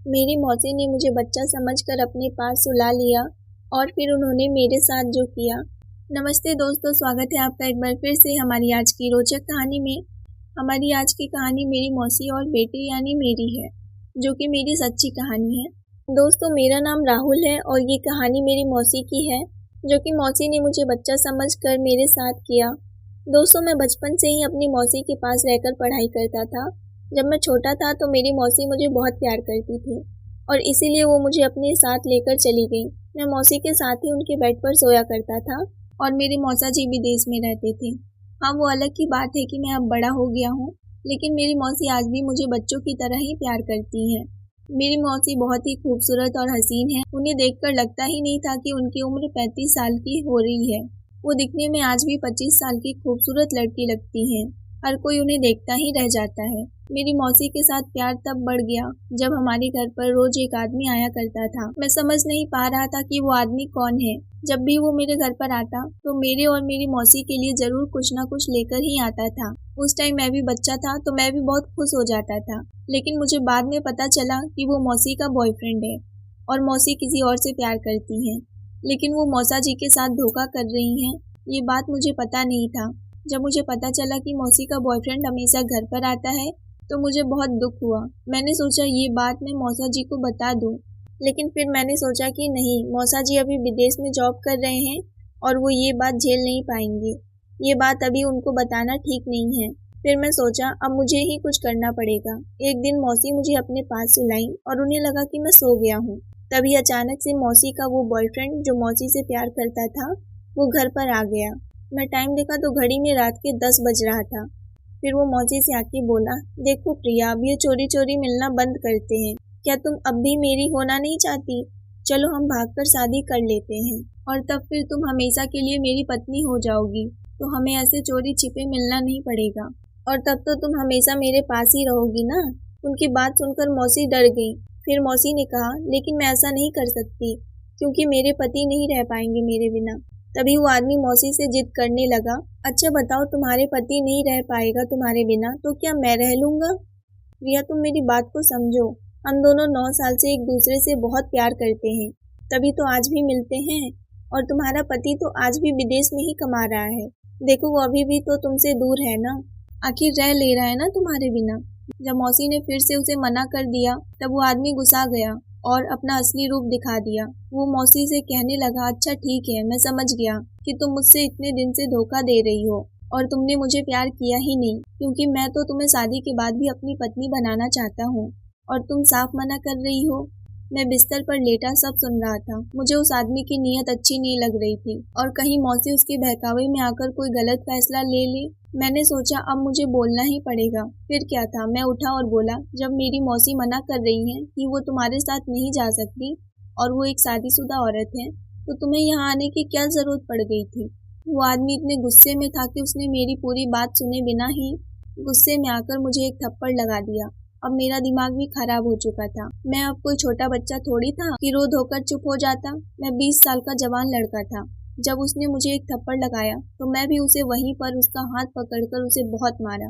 मेरी मौसी ने मुझे बच्चा समझकर अपने पास सुला लिया और फिर उन्होंने मेरे साथ जो किया। नमस्ते दोस्तों, स्वागत है आपका एक बार फिर से हमारी आज की रोचक कहानी में। हमारी आज की कहानी मेरी मौसी और बेटे यानी मेरी है, जो कि मेरी सच्ची कहानी है। दोस्तों, मेरा नाम राहुल है और ये कहानी मेरी मौसी की है, जो कि मौसी ने मुझे बच्चा समझकर मेरे साथ किया। दोस्तों, मैं बचपन से ही अपनी मौसी के पास रहकर पढ़ाई करता था। जब मैं छोटा था तो मेरी मौसी मुझे बहुत प्यार करती थी और इसीलिए वो मुझे अपने साथ लेकर चली गई। मैं मौसी के साथ ही उनके बेड पर सोया करता था और मेरे मौसा जी विदेश में रहते थे। हाँ, वो अलग की बात है कि मैं अब बड़ा हो गया हूँ, लेकिन मेरी मौसी आज भी मुझे बच्चों की तरह ही प्यार करती है। मेरी मौसी बहुत ही खूबसूरत और हसीन है। उन्हें देखकर लगता ही नहीं था कि उनकी उम्र 35 साल की हो रही है। वो दिखने में आज भी 25 साल की खूबसूरत लड़की लगती हैं। हर कोई उन्हें देखता ही रह जाता है। मेरी मौसी के साथ प्यार तब बढ़ गया जब हमारे घर पर रोज एक आदमी आया करता था। मैं समझ नहीं पा रहा था कि वो आदमी कौन है। जब भी वो मेरे घर पर आता तो मेरे और मेरी मौसी के लिए जरूर कुछ न कुछ लेकर ही आता था। उस टाइम मैं भी बच्चा था तो मैं भी बहुत खुश हो जाता था, लेकिन मुझे बाद में पता चला कि वो मौसी का बॉयफ्रेंड है और मौसी किसी और से प्यार करती है, लेकिन वो मौसा जी के साथ धोखा कर रही हैं। ये बात मुझे पता नहीं था। जब मुझे पता चला कि मौसी का बॉयफ्रेंड हमेशा घर पर आता है तो मुझे बहुत दुख हुआ। मैंने सोचा ये बात मैं मौसा जी को बता दूं, लेकिन फिर मैंने सोचा कि नहीं, मौसा जी अभी विदेश में जॉब कर रहे हैं और वो ये बात झेल नहीं पाएंगे। ये बात अभी उनको बताना ठीक नहीं है। फिर मैं सोचा अब मुझे ही कुछ करना पड़ेगा। एक दिन मौसी मुझे अपने पास सुलाई और उन्हें लगा कि मैं सो गया हूँ। तभी अचानक से मौसी का वो बॉयफ्रेंड जो मौसी से प्यार करता था वो घर पर आ गया। मैं टाइम देखा तो घड़ी में रात के 10 बज रहा था। फिर वो मौसी से आके बोला, देखो प्रिया, अब ये चोरी चोरी मिलना बंद करते हैं। क्या तुम अब भी मेरी होना नहीं चाहती? चलो हम भागकर शादी कर लेते हैं और तब फिर तुम हमेशा के लिए मेरी पत्नी हो जाओगी, तो हमें ऐसे चोरी छिपे मिलना नहीं पड़ेगा और तब तो तुम हमेशा मेरे पास ही रहोगी ना। उनकी बात सुनकर मौसी डर गई। फिर मौसी ने कहा, लेकिन मैं ऐसा नहीं कर सकती क्योंकि मेरे पति नहीं रह पाएंगे मेरे बिना। तभी वो आदमी मौसी से जिद करने लगा, अच्छा बताओ, तुम्हारे पति नहीं रह पाएगा तुम्हारे बिना तो क्या मैं रह लूंगा? प्रिया, तुम मेरी बात को समझो। हम दोनों 9 साल से एक दूसरे से बहुत प्यार करते हैं, तभी तो आज भी मिलते हैं। और तुम्हारा पति तो आज भी विदेश में ही कमा रहा है। देखो, वो अभी भी तो तुमसे दूर है ना, आखिर रह ले रहा है ना तुम्हारे बिना। जब मौसी ने फिर से उसे मना कर दिया तब वो आदमी गुस्सा गया और अपना असली रूप दिखा दिया। वो मौसी से कहने लगा, अच्छा ठीक है, मैं समझ गया कि तुम मुझसे इतने दिन से धोखा दे रही हो और तुमने मुझे प्यार किया ही नहीं, क्योंकि मैं तो तुम्हें शादी के बाद भी अपनी पत्नी बनाना चाहता हूँ और तुम साफ मना कर रही हो। मैं बिस्तर पर लेटा सब सुन रहा था। मुझे उस आदमी की नीयत अच्छी नहीं लग रही थी और कहीं मौसी उसके बहकावे में आकर कोई गलत फैसला ले ले। मैंने सोचा अब मुझे बोलना ही पड़ेगा। फिर क्या था, मैं उठा और बोला, जब मेरी मौसी मना कर रही है कि वो तुम्हारे साथ नहीं जा सकती और वो एक शादीशुदा औरत है, तो तुम्हें यहाँ आने की क्या जरूरत पड़ गई थी? वो आदमी इतने गुस्से में था कि उसने मेरी पूरी बात सुने बिना ही गुस्से में आकर मुझे एक थप्पड़ लगा दिया। अब मेरा दिमाग भी खराब हो चुका था। मैं अब कोई छोटा बच्चा थोड़ी था कि रो धोकर चुप हो जाता। मैं 20 साल का जवान लड़का था। जब उसने मुझे एक थप्पड़ लगाया तो मैं भी उसे वहीं पर उसका हाथ पकड़कर उसे बहुत मारा।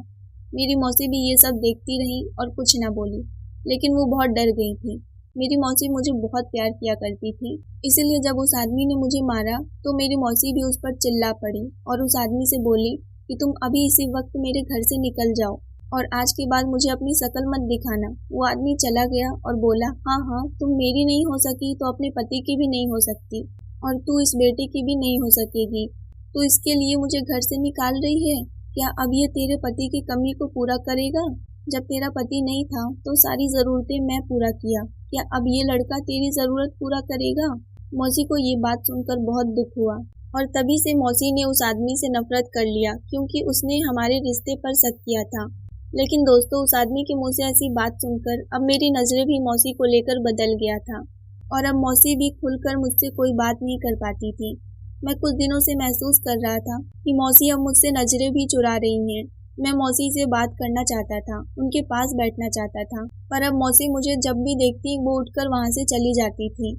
मेरी मौसी भी ये सब देखती रही और कुछ न बोली, लेकिन वो बहुत डर गई थी। मेरी मौसी मुझे बहुत प्यार किया करती थी, इसीलिए जब उस आदमी ने मुझे मारा तो मेरी मौसी भी उस पर चिल्ला पड़ी और उस आदमी से बोली कि तुम अभी इसी वक्त मेरे घर से निकल जाओ और आज के बाद मुझे अपनी शकल मत दिखाना। वो आदमी चला गया और बोला, हाँ हाँ, तुम मेरी नहीं हो सकी तो अपने पति की भी नहीं हो सकती और तू इस बेटे की भी नहीं हो सकेगी। तो इसके लिए मुझे घर से निकाल रही है? क्या अब ये तेरे पति की कमी को पूरा करेगा? जब तेरा पति नहीं था तो सारी जरूरतें मैं पूरा किया, क्या अब ये लड़का तेरी जरूरत पूरा करेगा? मौसी को ये बात सुनकर बहुत दुख हुआ और तभी से मौसी ने उस आदमी से नफरत कर लिया, क्योंकि उसने हमारे रिश्ते पर शक किया था। लेकिन दोस्तों, उस आदमी के मुंह से ऐसी बात सुनकर अब मेरी नजरें भी मौसी को लेकर बदल गया था और अब मौसी भी खुलकर मुझसे कोई बात नहीं कर पाती थी। मैं कुछ दिनों से महसूस कर रहा था कि मौसी अब मुझसे नजरें भी चुरा रही हैं। मैं मौसी से बात करना चाहता था, उनके पास बैठना चाहता था, पर अब मौसी मुझे जब भी देखती वो उठकर वहां से चली जाती थी।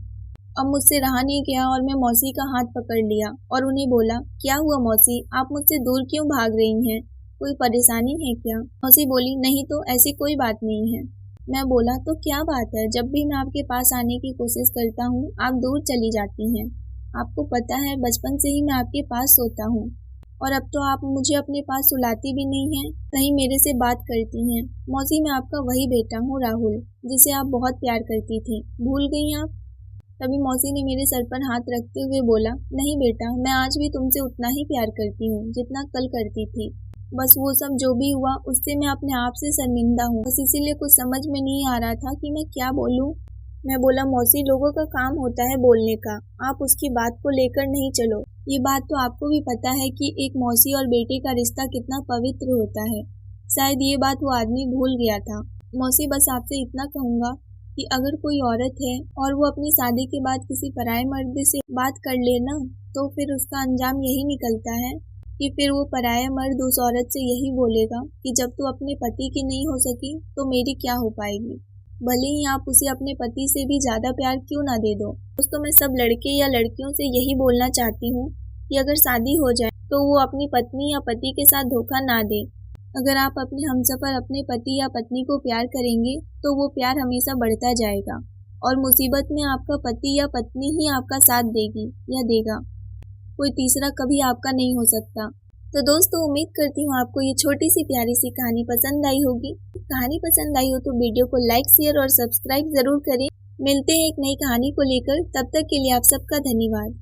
अब मुझसे रहा नहीं गया और मैं मौसी का हाथ पकड़ लिया और उन्हें बोला, क्या हुआ मौसी, आप मुझसे दूर क्यों भाग रही हैं? कोई परेशानी है क्या? मौसी बोली, नहीं तो ऐसी कोई बात नहीं है। मैं बोला, तो क्या बात है, जब भी मैं आपके पास आने की कोशिश करता हूँ आप दूर चली जाती हैं। आपको पता है बचपन से ही मैं आपके पास सोता हूँ और अब तो आप मुझे अपने पास सुलाती भी नहीं हैं, कहीं मेरे से बात करती हैं। मौसी, मैं आपका वही बेटा हूँ राहुल, जिसे आप बहुत प्यार करती थी, भूल गई आप? तभी मौसी ने मेरे सर पर हाथ रखते हुए बोला, नहीं बेटा, मैं आज भी तुमसे उतना ही प्यार करती हूँ जितना कल करती थी। बस वो सब जो भी हुआ उससे मैं अपने आप से शर्मिंदा हूँ, बस इसीलिए कुछ समझ में नहीं आ रहा था कि मैं क्या बोलूँ। मैं बोला, मौसी, लोगों का काम होता है बोलने का, आप उसकी बात को लेकर नहीं चलो। ये बात तो आपको भी पता है कि एक मौसी और बेटे का रिश्ता कितना पवित्र होता है। शायद ये बात वो आदमी भूल गया था। मौसी, बस आपसे इतना कहूँगा कि अगर कोई औरत है और वो अपनी शादी के बाद किसी पराये मर्द से बात कर ले ना, तो फिर उसका अंजाम यही निकलता है कि फिर वो पराया मर्द उस औरत से यही बोलेगा कि जब तू अपने पति की नहीं हो सकी तो मेरी क्या हो पाएगी, भले ही आप उसे अपने पति से भी ज़्यादा प्यार क्यों ना दे दो। दोस्तों, मैं सब लड़के या लड़कियों से यही बोलना चाहती हूँ कि अगर शादी हो जाए तो वो अपनी पत्नी या पति के साथ धोखा ना दे। अगर आप अपने हमसफर अपने पति या पत्नी को प्यार करेंगे तो वो प्यार हमेशा बढ़ता जाएगा और मुसीबत में आपका पति या पत्नी ही आपका साथ देगी या देगा, कोई तीसरा कभी आपका नहीं हो सकता। तो दोस्तों, उम्मीद करती हूँ आपको ये छोटी सी प्यारी सी कहानी पसंद आई होगी। कहानी पसंद आई हो तो वीडियो को लाइक, शेयर और सब्सक्राइब जरूर करें। मिलते हैं एक नई कहानी को लेकर, तब तक के लिए आप सबका धन्यवाद।